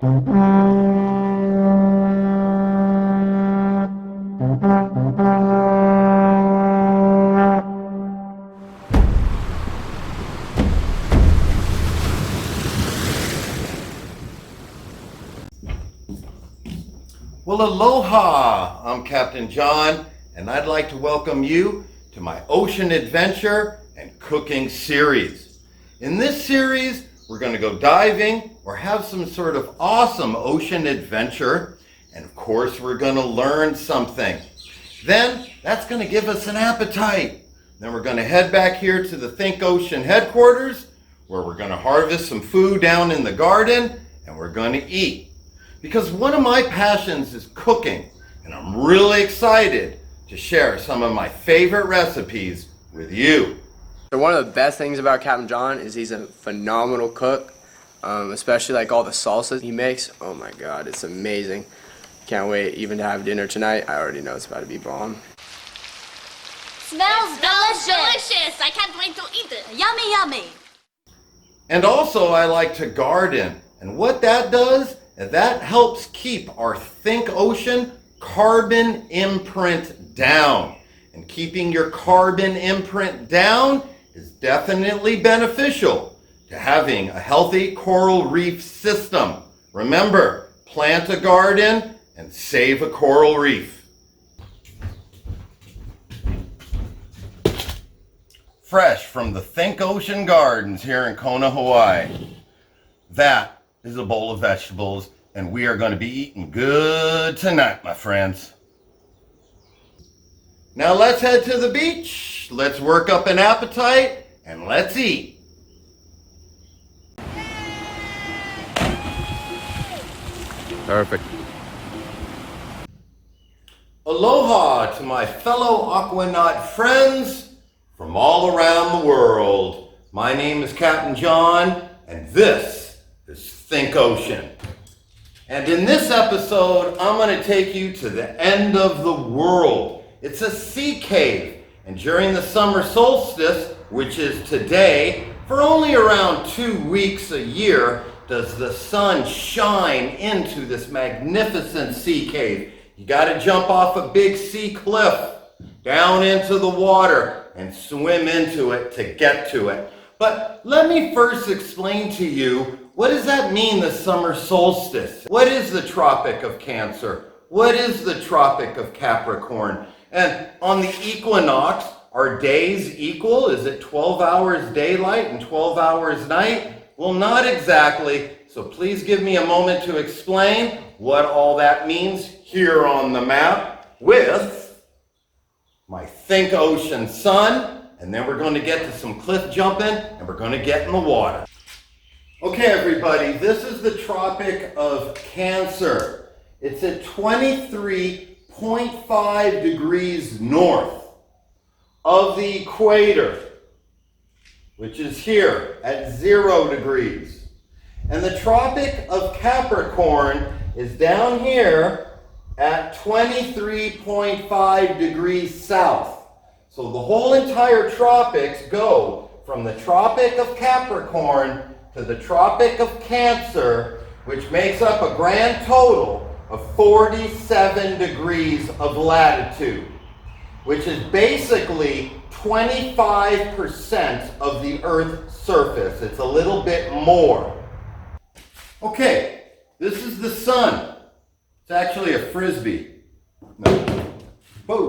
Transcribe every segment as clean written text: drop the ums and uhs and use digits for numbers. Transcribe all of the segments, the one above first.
Well, aloha! I'm Captain John, and I'd like to welcome you to my ocean adventure and cooking series. In this series, we're going to go diving or have some sort of awesome ocean adventure, and of course, we're going to learn something. Then, that's going to give us an appetite. Then we're going to head back here to the Think Ocean headquarters, where we're going to harvest some food down in the garden, and we're going to eat. Because one of my passions is cooking, and I'm really excited to share some of my favorite recipes with you. So one of the best things about Captain John is he's a phenomenal cook, especially like all the salsas he makes. Oh my God, it's amazing. Can't wait even to have dinner tonight. I already know it's about to be bomb. Smells delicious! I can't wait to eat it. Yummy, yummy. And also I like to garden, and what that does, that helps keep our Think Ocean Carbon Imprint down. And keeping your carbon imprint down is definitely beneficial to having a healthy coral reef system. Remember, plant a garden and save a coral reef. Fresh from the Think Ocean Gardens here in Kona, Hawaii. That is a bowl of vegetables, and we are going to be eating good tonight, my friends. Now let's head to the beach, let's work up an appetite, and let's eat. Perfect. Aloha to my fellow aquanaut friends from all around the world. My name is Captain John, and this is Think Ocean. And in this episode, I'm going to take you to the end of the world. It's a sea cave, and during the summer solstice, which is today, for only around 2 weeks a year, does the sun shine into this magnificent sea cave. You got to jump off a big sea cliff down into the water and swim into it to get to it. But let me first explain to you, what does that mean, the summer solstice? What is the Tropic of Cancer? What is the Tropic of Capricorn? And on the equinox, are days equal? Is it 12 hours daylight and 12 hours night? Well, not exactly. So please give me a moment to explain what all that means here on the map with my Think Ocean sun. And then we're going to get to some cliff jumping, and we're going to get in the water. Okay, everybody, this is the Tropic of Cancer. It's at 23.5 degrees north of the equator, which is here at 0 degrees. And the Tropic of Capricorn is down here at 23.5 degrees south. So the whole entire tropics go from the Tropic of Capricorn to the Tropic of Cancer, which makes up a grand total of 47 degrees of latitude, which is basically 25% of the Earth's surface. It's a little bit more. Okay, this is the sun. It's actually a frisbee. No. Whoa.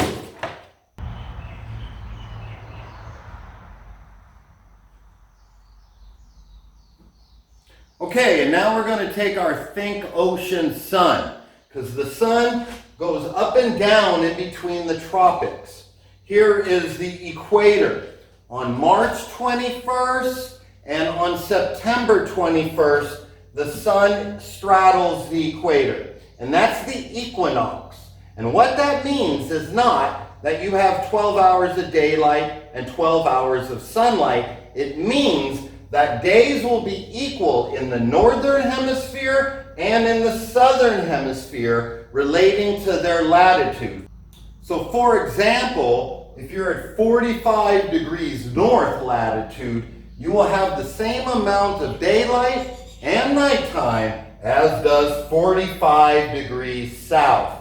Okay, and now we're going to take our Think Ocean sun, because the sun goes up and down in between the tropics. Here is the equator. On March 21st and on September 21st, the sun straddles the equator, and that's the equinox. And what that means is not that you have 12 hours of daylight and 12 hours of sunlight. It means that days will be equal in the northern hemisphere and in the southern hemisphere relating to their latitude. So for example, if you're at 45 degrees north latitude, you will have the same amount of daylight and nighttime as does 45 degrees south.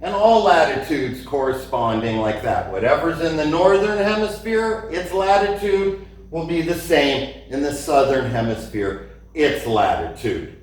And all latitudes corresponding like that. Whatever's in the northern hemisphere, its latitude will be the same in the southern hemisphere, its latitude.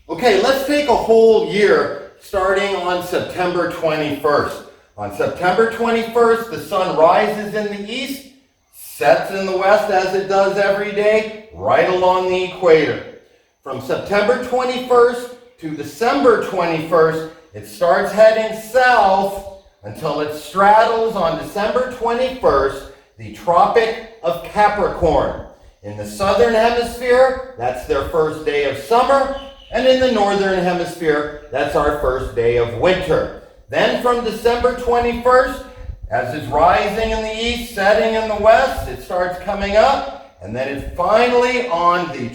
Okay, let's take a whole year starting on September 21st. On September 21st, the sun rises in the east, sets in the west as it does every day, right along the equator. From September 21st to December 21st, it starts heading south until it straddles on December 21st the Tropic of Capricorn. In the southern hemisphere, that's their first day of summer, and in the northern hemisphere, that's our first day of winter. Then from December 21st, as it's rising in the east, setting in the west, it starts coming up, and then it's finally on the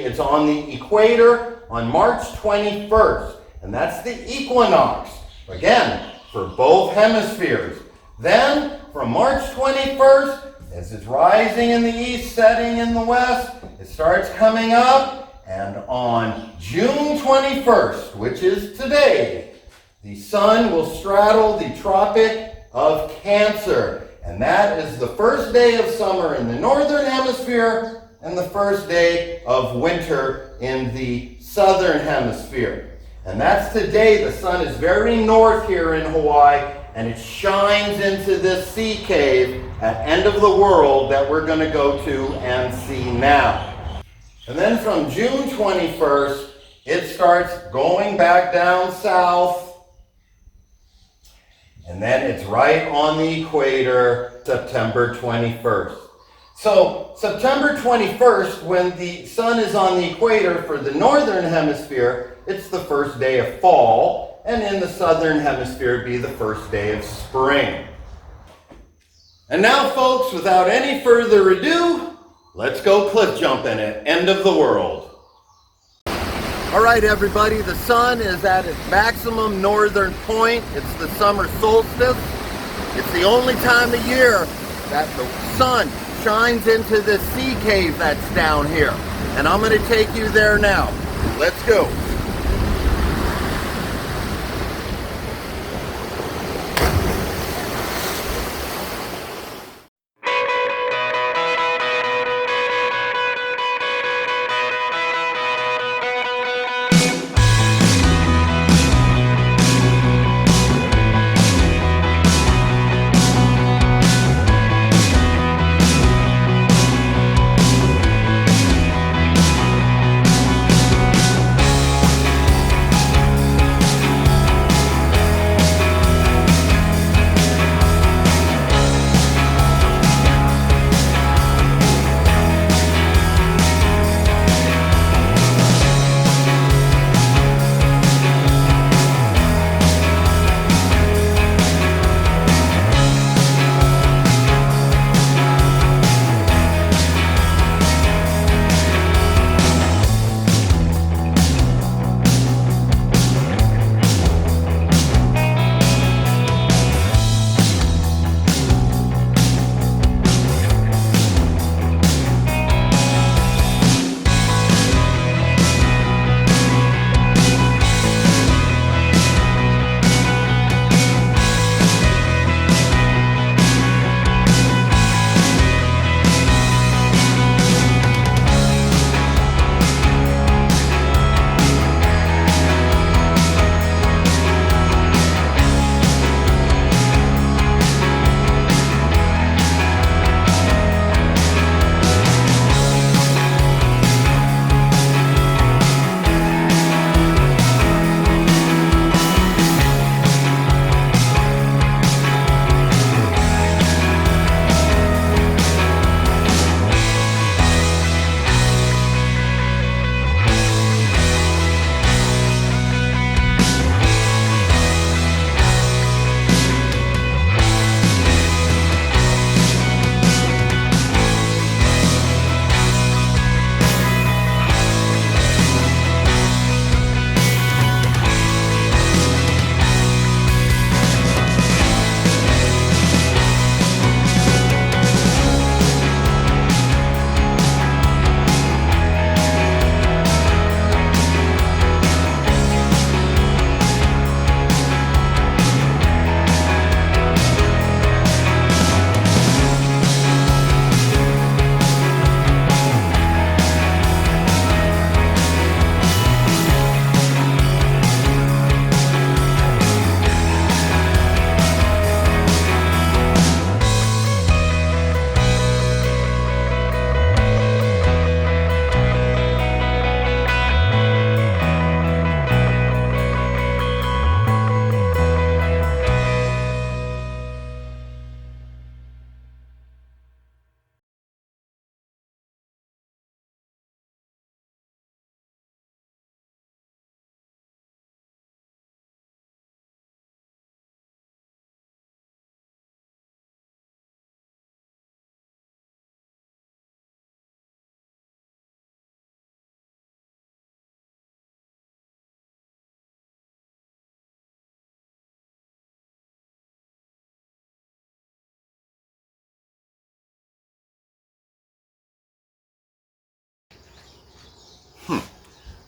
it's on the equator on March 21st, and that's the equinox, again, for both hemispheres. Then, from March 21st, as it's rising in the east, setting in the west, it starts coming up, and on June 21st, which is today, the sun will straddle the Tropic of Cancer. And that is the first day of summer in the northern hemisphere and the first day of winter in the southern hemisphere. And that's today. The sun is very north here in Hawaii, and it shines into this sea cave at end of the world that we're going to go to and see now. And then from June 21st, it starts going back down south. And then it's right on the equator, September 21st. So September 21st, when the sun is on the equator for the northern hemisphere, it's the first day of fall, and in the southern hemisphere, it'd be the first day of spring. And now, folks, without any further ado, let's go cliff jumping at end of the world. All right, everybody, the sun is at its maximum northern point. It's the summer solstice. It's the only time of year that the sun shines into the sea cave that's down here. And I'm going to take you there now. Let's go.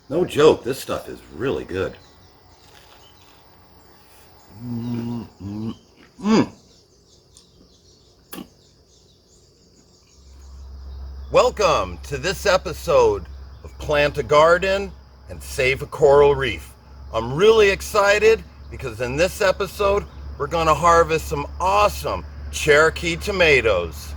No joke, this stuff is really good. Welcome to this episode of Plant a Garden and Save a Coral Reef. I'm really excited because in this episode, we're going to harvest some awesome Cherokee tomatoes.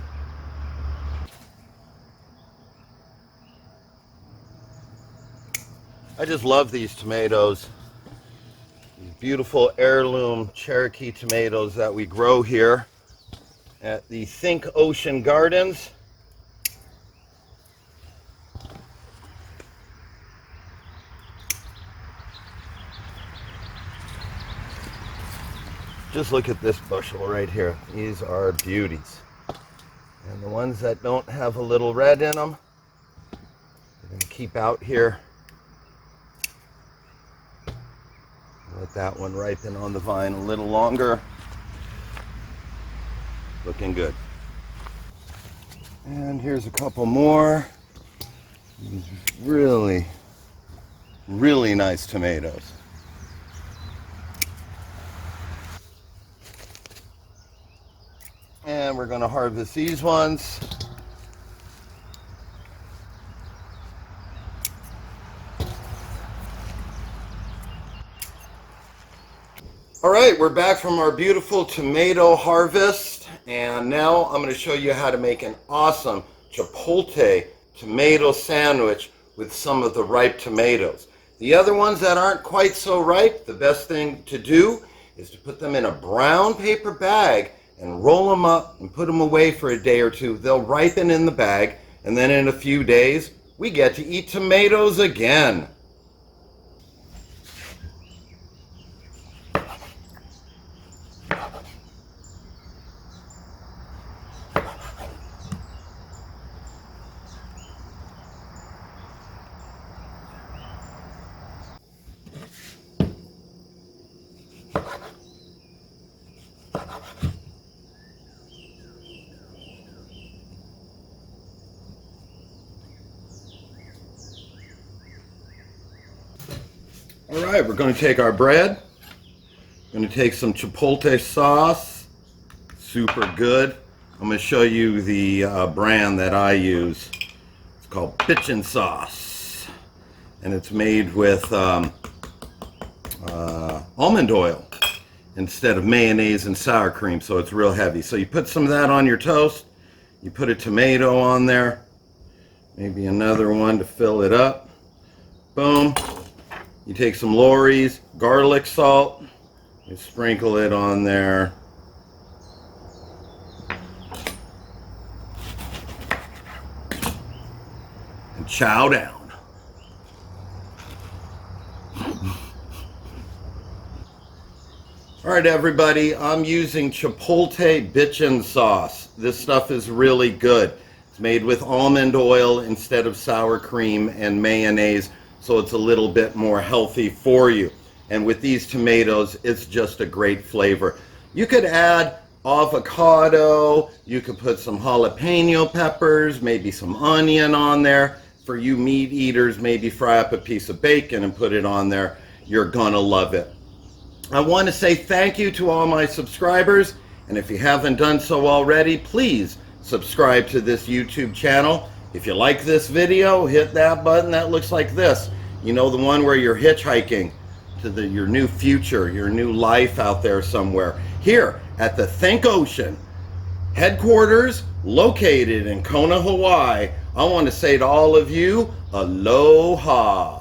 I just love these tomatoes. These beautiful heirloom Cherokee tomatoes that we grow here at the Think Ocean Gardens. Just look at this bushel right here. These are beauties. And the ones that don't have a little red in them, we're going to keep out here. Let that one ripen on the vine a little longer. Looking good. And here's a couple more. These really, really nice tomatoes. And we're going to harvest these ones. All right, we're back from our beautiful tomato harvest, and now I'm going to show you how to make an awesome chipotle tomato sandwich with some of the ripe tomatoes. The other ones that aren't quite so ripe, the best thing to do is to put them in a brown paper bag and roll them up and put them away for a day or two. They'll ripen in the bag, and then in a few days, we get to eat tomatoes again. All right, we're going to take our bread. We're going to take some chipotle sauce. Super good. I'm going to show you the brand that I use. It's called Bitchin' Sauce. And it's made with almond oil instead of mayonnaise and sour cream, so it's real heavy. So you put some of that on your toast. You put a tomato on there. Maybe another one to fill it up. Boom. You take some Lorry's garlic salt, you sprinkle it on there. And chow down. All right, everybody, I'm using chipotle bitchin' sauce. This stuff is really good. It's made with almond oil instead of sour cream and mayonnaise, so it's a little bit more healthy for you. And with these tomatoes, it's just a great flavor. You could add avocado, you could put some jalapeno peppers, maybe some onion on there. For you meat eaters, maybe fry up a piece of bacon and put it on there. You're gonna love it. I want to say thank you to all my subscribers, and if you haven't done so already, please subscribe to this YouTube channel. If you like this video, hit that button that looks like this. You know, the one where you're hitchhiking to your new future, your new life out there somewhere. Here at the Think Ocean headquarters, located in Kona, Hawaii, I want to say to all of you, aloha.